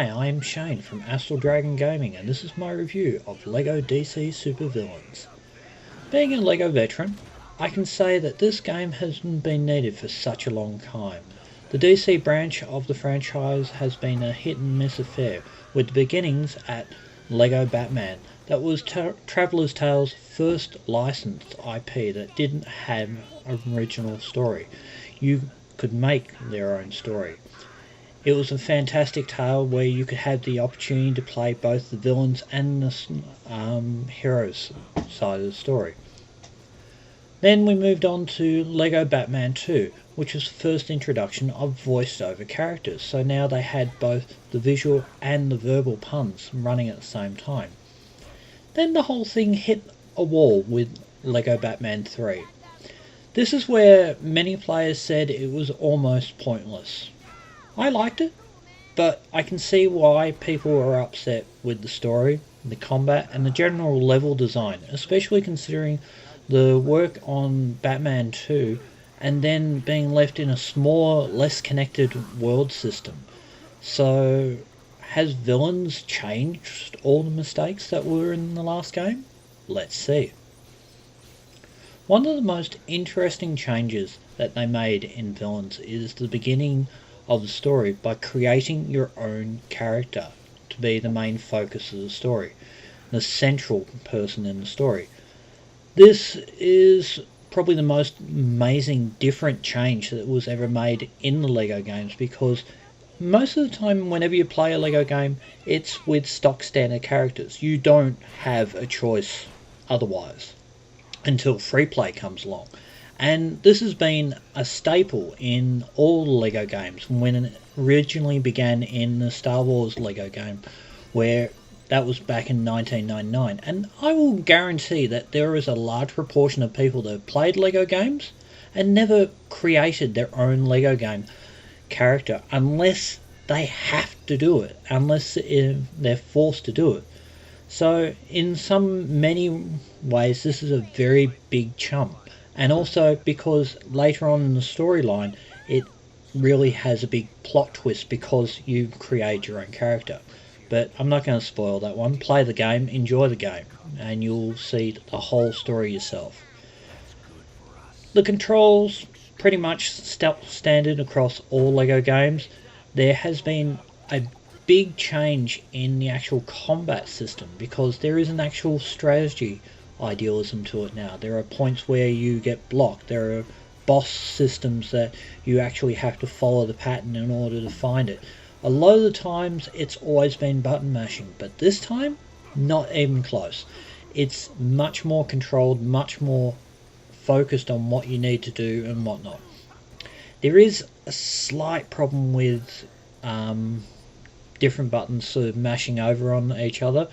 Hi, I am Shane from Astral Dragon Gaming, and this is my review of LEGO DC Supervillains. Being a LEGO veteran, I can say that this game hasn't been needed for such a long time. The DC branch of the franchise has been a hit and miss affair, with the beginnings at LEGO Batman. That was Traveller's Tales' first licensed IP that didn't have an original story. You could make their own story. It was a fantastic tale where you could have the opportunity to play both the villains and the heroes side of the story. Then we moved on to LEGO Batman 2, which was the first introduction of voiced over characters, so now they had both the visual and the verbal puns running at the same time. Then the whole thing hit a wall with LEGO Batman 3. This is where many players said it was almost pointless. I liked it, but I can see why people are upset with the story, the combat, and the general level design, especially considering the work on Batman 2 and then being left in a smaller, less connected world system. So, has villains changed all the mistakes that were in the last game? Let's see. One of the most interesting changes that they made in villains is the beginning of the story by creating your own character to be the main focus of the story, the central person in the story. This is probably the most amazing different change that was ever made in the LEGO games, because most of the time whenever you play a LEGO game, it's with stock standard characters. You don't have a choice otherwise until free play comes along. And this has been a staple in all the LEGO games when it originally began in the Star Wars LEGO game, where that was back in 1999. And I will guarantee that there is a large proportion of people that have played LEGO games and never created their own LEGO game character unless they have to do it, unless they're forced to do it. So in many ways this is a very big jump. And also because later on in the storyline it really has a big plot twist because you create your own character. But I'm not going to spoil that one. Play the game, enjoy the game, and you'll see the whole story yourself. The controls pretty much standard across all LEGO games. There has been a big change in the actual combat system because there is an actual strategy idealism to it now. There are points where you get blocked. There are boss systems that you actually have to follow the pattern in order to find it. A lot of the times it's always been button mashing, but this time not even close. It's much more controlled, much more focused on what you need to do and whatnot. There is a slight problem with different buttons sort of mashing over on each other,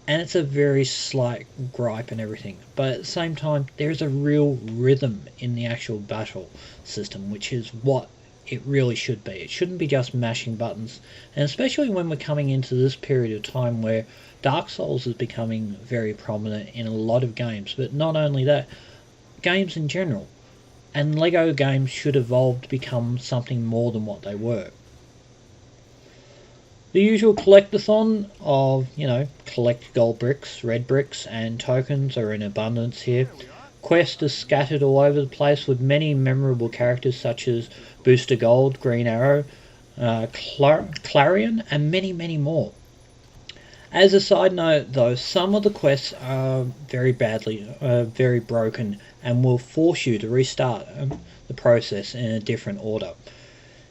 and it's a very slight gripe and everything, but at the same time there's a real rhythm in the actual battle system, which is what it really should be. It shouldn't be just mashing buttons, and especially when we're coming into this period of time where Dark Souls is becoming very prominent in a lot of games, but not only that, games in general. And LEGO games should evolve to become something more than what they were. The usual collectathon of, collect gold bricks, red bricks, and tokens are in abundance here. Quests are scattered all over the place with many memorable characters such as Booster Gold, Green Arrow, Clarion, and many, many more. As a side note though, some of the quests are very broken and will force you to restart the process in a different order.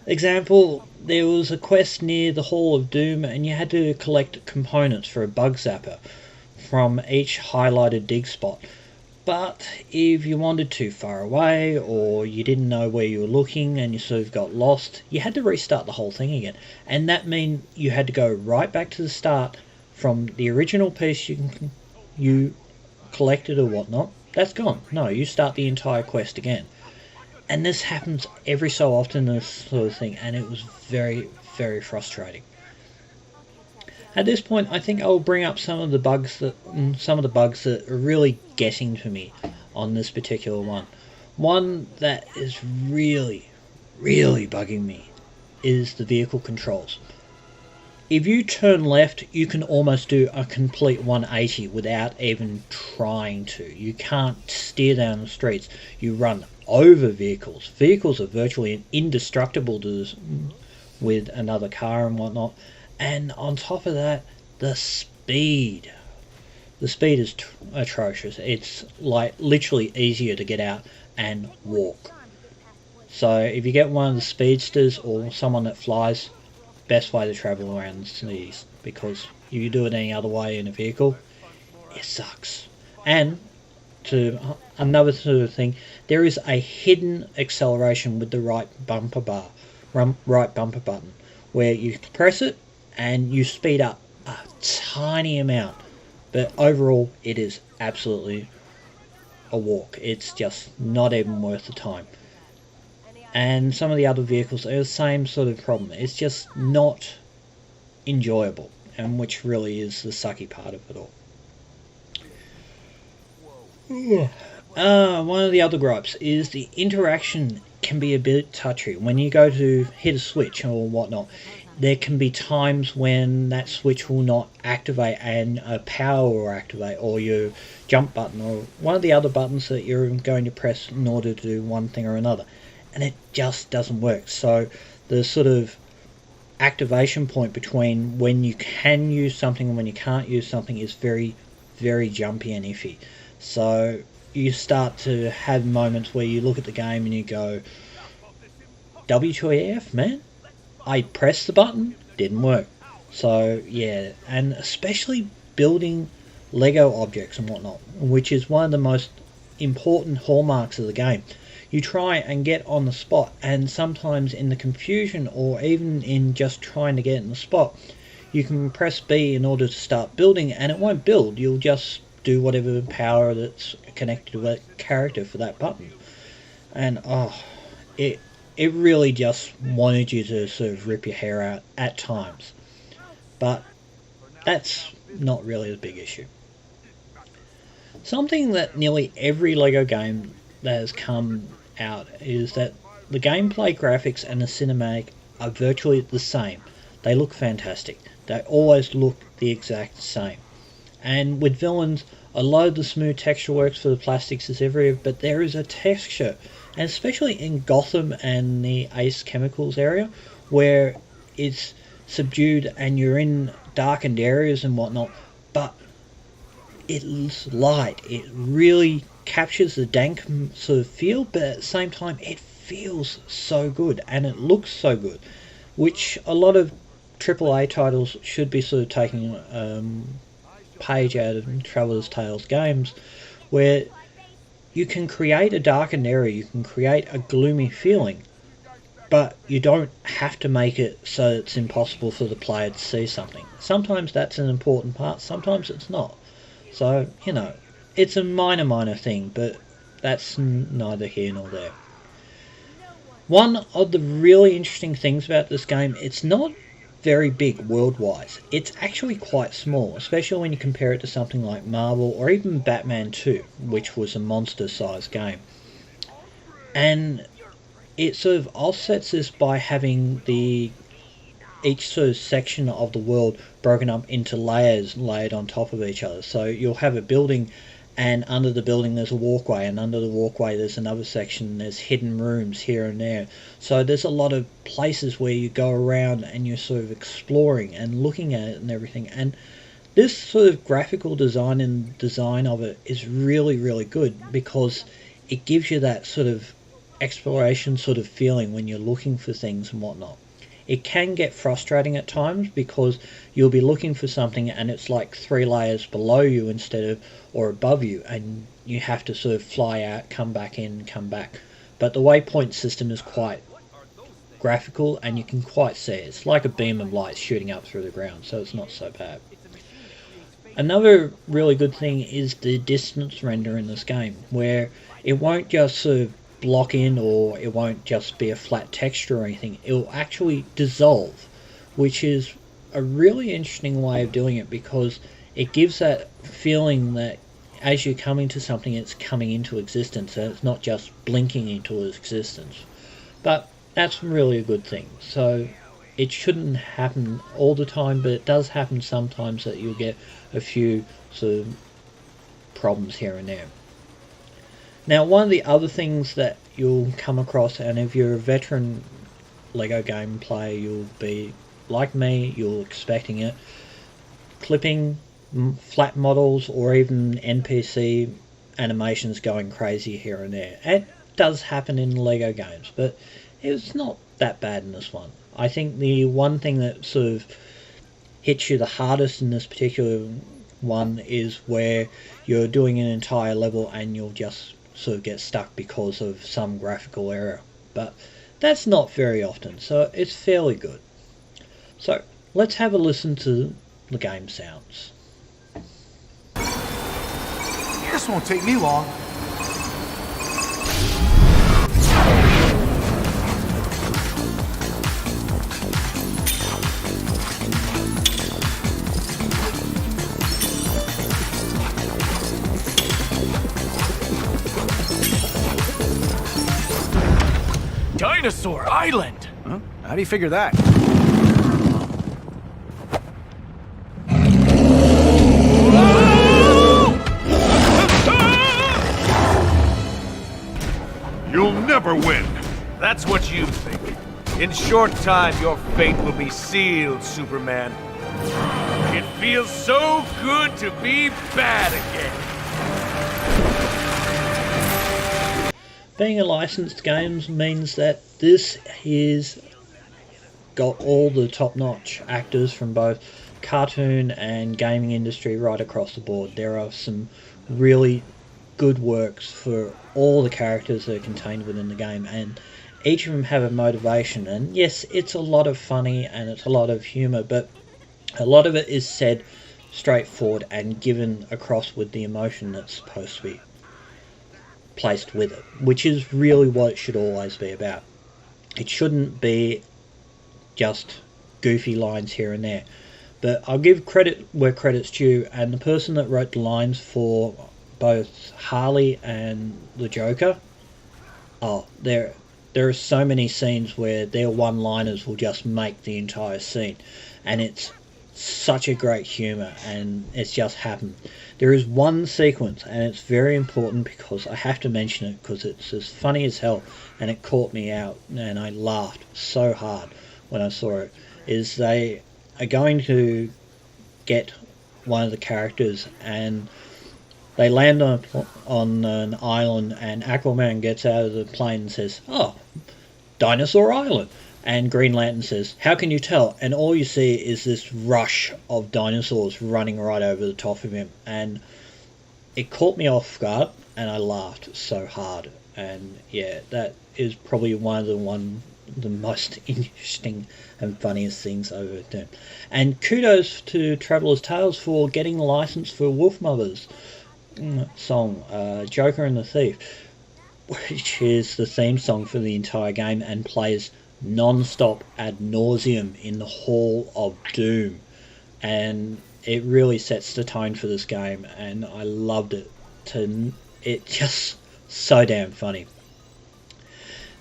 Example, there was a quest near the Hall of Doom and you had to collect components for a bug zapper from each highlighted dig spot. But if you wandered too far away or you didn't know where you were looking and you sort of got lost, you had to restart the whole thing again. And that meant you had to go right back to the start from the original piece you collected or whatnot. That's gone. No, you start the entire quest again. And this happens every so often, this sort of thing, and it was very, very frustrating. At this point, I think I will bring up some of the bugs that are really getting to me on this particular one. One that is really, really bugging me is the vehicle controls. if you turn left, you can almost do a complete 180 without even trying to. You can't steer down the streets. You run over vehicles. Vehicles are virtually indestructible with another car and whatnot. And on top of that, the speed. The speed is atrocious. It's like literally easier to get out and walk. So if you get one of the speedsters or someone that flies, best way to travel around the cities, because if you do it any other way in a vehicle, it sucks. And to another sort of thing, there is a hidden acceleration with the right bumper button, where you press it and you speed up a tiny amount, but overall it is absolutely a walk. It's just not even worth the time. And some of the other vehicles are the same sort of problem. It's just not enjoyable, and which really is the sucky part of it all. One of the other gripes is the interaction can be a bit touchy. When you go to hit a switch or whatnot, there can be times when that switch will not activate and a power will activate, or your jump button, or one of the other buttons that you're going to press in order to do one thing or another. And it just doesn't work. So the sort of activation point between when you can use something and when you can't use something is very, very jumpy and iffy. So you start to have moments where you look at the game and you go, WTF, man? I pressed the button, didn't work. So yeah, and especially building Lego objects and whatnot, which is one of the most important hallmarks of the game. You try and get on the spot, and sometimes in the confusion or even in just trying to get in the spot, you can press B in order to start building, and it won't build. You'll just do whatever power that's connected to that character for that button. And it really just wanted you to sort of rip your hair out at times. But that's not really the big issue. Something that nearly every Lego game that has come out is that the gameplay graphics and the cinematic are virtually the same. They look fantastic. They always look the exact same. And with villains, a lot of the smooth texture works for the plastics is everywhere, but there is a texture, and especially in Gotham and the Ace Chemicals area, where it's subdued and you're in darkened areas and whatnot, but it's light. It really captures the dank sort of feel, but at the same time it feels so good and it looks so good, which a lot of AAA titles should be sort of taking page out of Traveller's Tales games, where you can create a darkened area, you can create a gloomy feeling, but you don't have to make it so it's impossible for the player to see something. Sometimes that's an important part, sometimes it's not. So, you know, it's a minor thing, but that's neither here nor there. One of the really interesting things about this game, it's not very big world-wise. It's actually quite small, especially when you compare it to something like Marvel or even Batman 2, which was a monster-sized game. And it sort of offsets this by having each sort of section of the world broken up into layers layered on top of each other. So you'll have a building, and under the building there's a walkway, and under the walkway there's another section, there's hidden rooms here and there. So there's a lot of places where you go around and you're sort of exploring and looking at it and everything. And this sort of graphical design and design of it is really, really good, because it gives you that sort of exploration sort of feeling when you're looking for things and whatnot. It can get frustrating at times because you'll be looking for something and it's like 3 layers below you instead of, or above you, and you have to sort of fly out, come back in, come back. But the waypoint system is quite graphical and you can quite see it. It's like a beam of light shooting up through the ground, so it's not so bad. Another really good thing is the distance render in this game, where it won't just sort of block in, or it won't just be a flat texture or anything. It will actually dissolve, which is a really interesting way of doing it, because it gives that feeling that as you're coming to something, it's coming into existence, and it's not just blinking into existence. But that's really a good thing. So it shouldn't happen all the time, but it does happen sometimes that you'll get a few sort of problems here and there. Now, one of the other things that you'll come across, and if you're a veteran Lego game player, you'll be like me, you're expecting it, clipping flat models or even NPC animations going crazy here and there. It does happen in Lego games, but it's not that bad in this one. I think the one thing that sort of hits you the hardest in this particular one is where you're doing an entire level and you'll just sort of get stuck because of some graphical error. But that's not very often, so it's fairly good. So let's have a listen to the game sounds. This won't take me long. Dinosaur Island! Huh? How do you figure that? You'll never win! That's what you think. In short time, your fate will be sealed, Superman. It feels so good to be bad again. Being a licensed game means that this is got all the top-notch actors from both cartoon and gaming industry right across the board. There are some really good works for all the characters that are contained within the game, and each of them have a motivation. And yes, it's a lot of funny and it's a lot of humour, but a lot of it is said straightforward and given across with the emotion that's supposed to be placed with it, which is really what it should always be about. It shouldn't be just goofy lines here and there. But I'll give credit where credit's due, and the person that wrote the lines for both Harley and the Joker, there are so many scenes where their one-liners will just make the entire scene, and it's such a great humour, and it's just happened. There is one sequence, and it's very important because I have to mention it because it's as funny as hell, and it caught me out, and I laughed so hard when I saw it. Is they are going to get one of the characters, and they land on an island, and Aquaman gets out of the plane and says, "Oh, Dinosaur Island." And Green Lantern says, "How can you tell?" And all you see is this rush of dinosaurs running right over the top of him. And it caught me off guard, and I laughed so hard. And yeah, that is probably one of the most interesting and funniest things I've ever done. And kudos to Traveller's Tales for getting the license for Wolf Mother's song, Joker and the Thief, which is the theme song for the entire game and plays non-stop ad nauseum in the Hall of Doom, and it really sets the tone for this game, and I loved it. It's just so damn funny.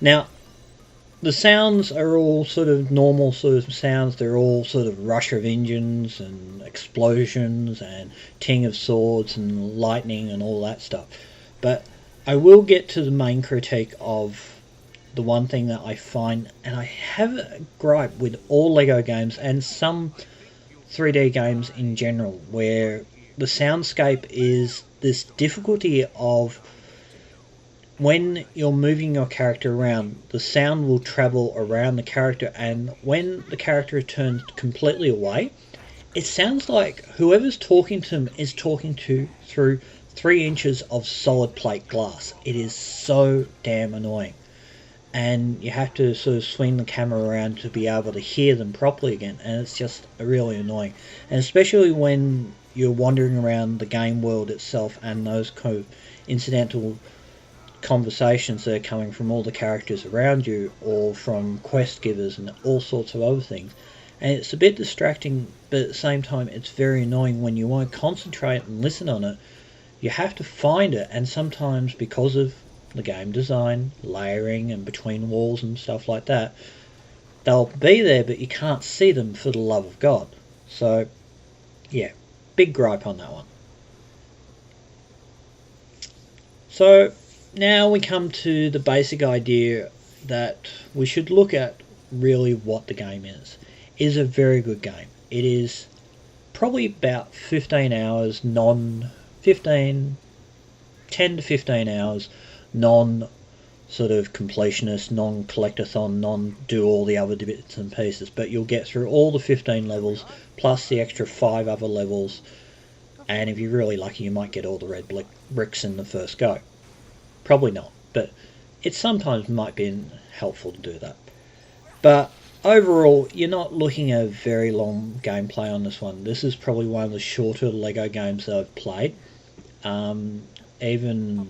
Now, the sounds are all sort of normal sort of sounds. They're all sort of rush of engines and explosions and ting of swords and lightning and all that stuff. But I will get to the main critique of the one thing that I find, and I have a gripe with all Lego games and some 3D games in general, where the soundscape is this difficulty of when you're moving your character around, the sound will travel around the character, and when the character turns completely away, it sounds like whoever's talking to them is talking through 3 inches of solid plate glass. It is so damn annoying. And you have to sort of swing the camera around to be able to hear them properly again, and it's just really annoying. And especially when you're wandering around the game world itself and those kind of incidental conversations that are coming from all the characters around you or from quest givers and all sorts of other things. And it's a bit distracting, but at the same time it's very annoying when you want to concentrate and listen on it. You have to find it, and sometimes because of the game design, layering and between walls and stuff like that, They'll be there, but you can't see them for the love of God. So, yeah, big gripe on that one. So, now we come to the basic idea that we should look at really what the game is. It is a very good game. It is probably about 15 hours 10 to 15 hours non sort of completionist, non-collectathon, non-do all the other bits and pieces, but you'll get through all the 15 levels plus the extra 5 other levels, and if you're really lucky you might get all the red bricks in the first go. Probably not, but it sometimes might be helpful to do that. But overall, you're not looking at very long gameplay on this one. This is probably one of the shorter Lego games that I've played. Even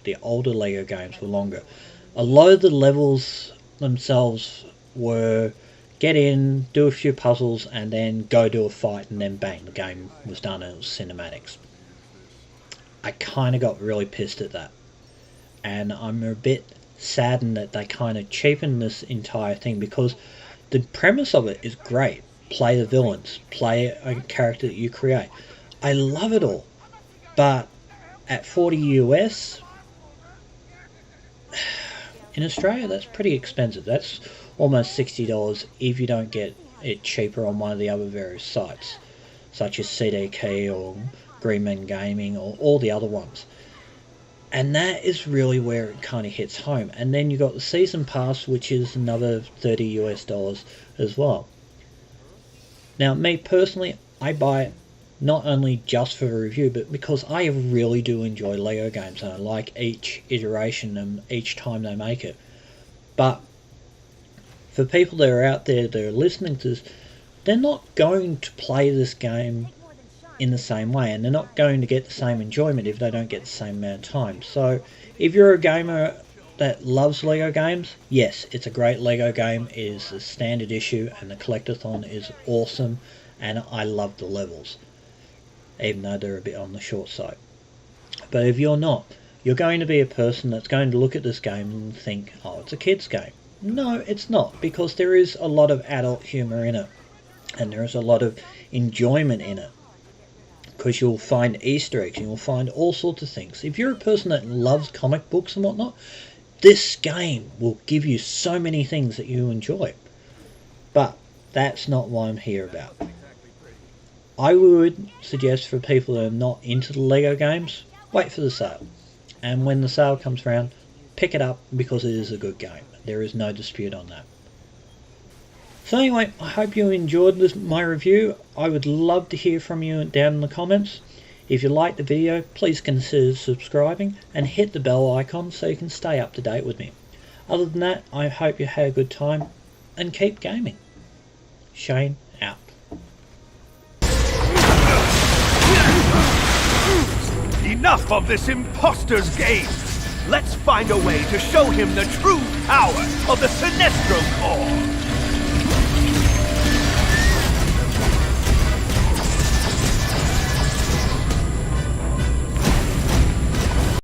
the older Lego games were longer. A lot of the levels themselves were get in, do a few puzzles, and then go do a fight, and then bang, the game was done and it was cinematics. I kind of got really pissed at that. And I'm a bit saddened that they kind of cheapened this entire thing, because the premise of it is great. Play the villains, play a character that you create. I love it all. But at $40 US, in Australia, that's pretty expensive. That's almost $60 if you don't get it cheaper on one of the other various sites, such as CD or Green Men Gaming or all the other ones. And that is really where it kind of hits home. And then you got the season pass, which is another $30 US as well. Now, me personally, I buy it not only just for a review, but because I really do enjoy Lego games and I like each iteration and each time they make it. But for people that are out there that are listening to this, they're not going to play this game in the same way, and they're not going to get the same enjoyment if they don't get the same amount of time. So if you're a gamer that loves Lego games, yes, it's a great Lego game. It is a standard issue and the collectathon is awesome, and I love the levels, even though they're a bit on the short side. But if you're not, you're going to be a person that's going to look at this game and think, oh, it's a kid's game. No, it's not, because there is a lot of adult humour in it, and there is a lot of enjoyment in it, because you'll find Easter eggs and you'll find all sorts of things. If you're a person that loves comic books and whatnot, this game will give you so many things that you enjoy. But that's not what I'm here about. I would suggest for people that are not into the Lego games, wait for the sale. And when the sale comes around, pick it up, because it is a good game. There is no dispute on that. So anyway, I hope you enjoyed my review. I would love to hear from you down in the comments. If you liked the video, please consider subscribing and hit the bell icon so you can stay up to date with me. Other than that, I hope you had a good time and keep gaming. Shane out. Enough of this imposter's game! Let's find a way to show him the true power of the Sinestro Corps!